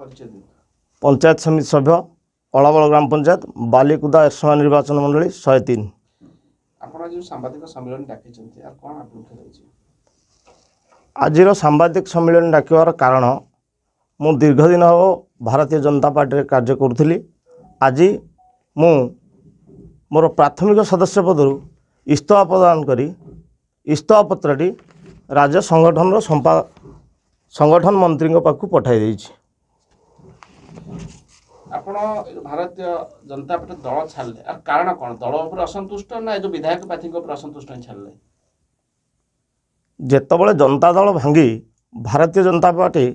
पंचायत समिति सभ्य अलाबल ग्राम पंचायत बालीकुदा एरसमा निर्वाचन मंडली 103। आज सांबादिक सम्मेलन डाकिबार कारण मु दीर्घ दिन हो भारतीय जनता पार्टी रे कार्य करुथली। आज मु मोर प्राथमिक सदस्य पदर इस्तीफा प्रदान करी इस्तीफा पत्रटी राज्य संगठन संगठन मंत्री पाखु पठाई देछि। आपण भारतीय जनता पार्टी दल छाड़ले कारण कौन दल उपर असंतुष्ट ना जो विधायक प्रार्थी उपर असंतुष्ट छाड़ले? जेतबले जनता दल भांगी भारतीय जनता पार्टी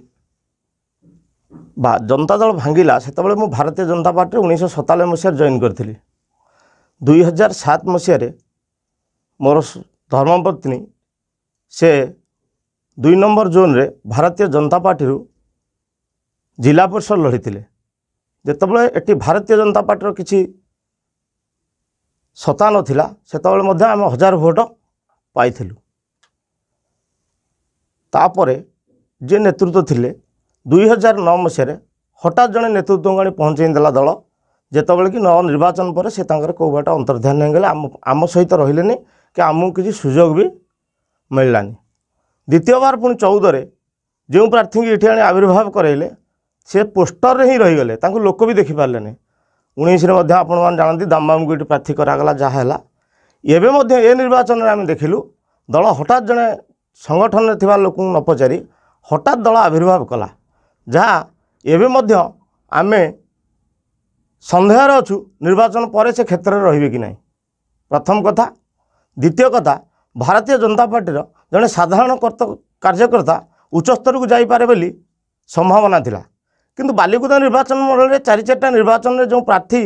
जनता दल भांगिला सेतबले मु भारतीय जनता पार्टी 1997 मसीह जॉइन करथिली। 2007 मसीह मोर धर्मपत्नी से 2 नंबर जोन रे भारतीय जनता पार्टी जिला परिषद लड़ी थे। जितेबाला एटी भारतीय जनता पार्टी किसी सत्ता नाला से आम 1000 भोट पाई। तापर जे नेतृत्व थिले 2009 मसीह हठात जड़े नेतृत्व आनी पहुँचेदेला दल जितेबाला कि नव निर्वाचन पर से कौबाट अंतर्ध्यान हो गले आम सहित रही कि आमको किसी सुजोग भी मिललानी। द्वितीय बार पुणी 14 जो प्रार्थी की ये आविर्भाव कराइले से पोस्टर ही रहीगले लोक भी देखिपारे। 19 आपण मैंने जानती दामबाबू को ये प्रार्थी करागला जहाँ ये निर्वाचन में आम देखिलु दल हठात जड़े संगठन में थिबा लोक न पचारि हठात दल आविर्भाव कला जहाँ एवं आम सन्देह अच्छु निर्वाचन पर से क्षेत्र में रही कि नहीं प्रथम कथा। द्वितीय कथा भारतीय जनता पार्टी जड़े साधारण कार्यकर्ता उच्च स्तर को जापे बोली संभावना थिला किंतु बालीकुदा निर्वाचन मंडल में 4-4टा निर्वाचन में जो प्रार्थी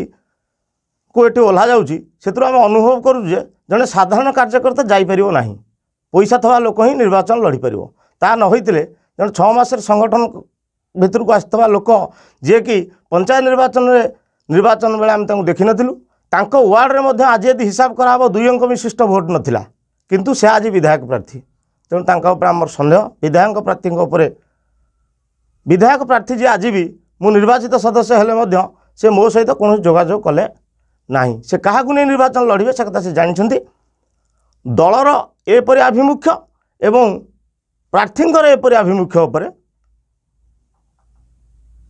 को ये ओह्ला जाऊँगी से आम अनुभव करुचे जड़े साधारण कार्यकर्ता जापर ना पैसा थवा लोक ही निर्वाचन लड़ी पार ता न होते जड़े 6 मास संगठन भितर को आसवा लोक जी कि पंचायत निर्वाचन बेले आम देखी नथिलु वार्ड में आज यदि हिसाब कराब 2 अंक विशिष्ट भोट नाला किंतु से आज विधायक प्रार्थी तेणु आम सन्देह विधायक प्रार्थी जी आज भी मु निर्वाचित सदस्य हेले से मो सहित कौन जोगाजोग कले ना से क्या निर्वाचन लड़े से कथा से जानते दलर एपरी आभिमुख्य एवं प्रार्थींकर एपरी आभिमुख्य उपर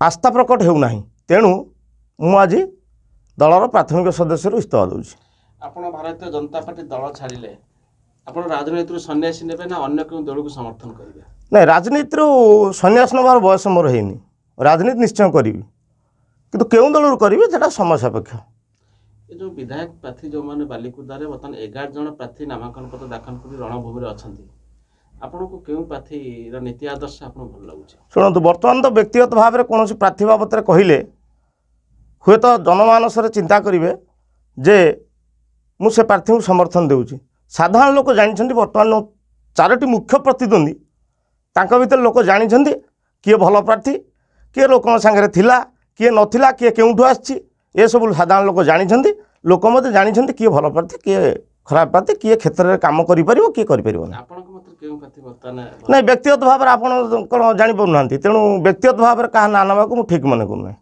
आस्था प्रकट होना तेणु मु आज दलर प्राथमिक सदस्य इस्तीफा दूसरी। आपण भारतीय जनता पार्टी दल छाड़िले आपण राजनीति सन्यासी ने ना अन्य क्यों दल को समर्थन करेंगे? नहीं राजनीति सन्यास नबार बयस मोर है राजनीति निश्चय करी किंतु केउं दल करी समय सापेक्ष। ये जो विधायक प्रार्थी जो मैंने बालीकुदारे बर्तमान 11 जन प्रार्थी नामांकन पत्र दाखल कर रणभूमि अच्छा आपन को केउं प्रार्थी नीति आदर्श आपन भल लगुच? शुणु बर्तमान तो व्यक्तिगत भाव में कौन प्रार्थी बाबद कहले हुए तो जनमानस चिंता करेंगे जे मुझे प्रार्थी को समर्थन देउची। साधारण लोक जानते बर्तमान 4टी मुख्य प्रतिद्वंदी तांका भीतर लोक जानते किए भल प्रार्थी किए लोक सांगे थिला किए नथिला किए केउठू आछि ए सब साधारण लोक जानते लोक मत जानते किए भल प्रार्थी किए खराब प्रार्थी किए क्षेत्र में काम करि परिबो किए करि परिबो ना। नहीं व्यक्तिगत भाव में आपन कोन जानि पउ नांती तेणु व्यक्तिगत भाव में कहा ना नबा को मु ठीक मन करना।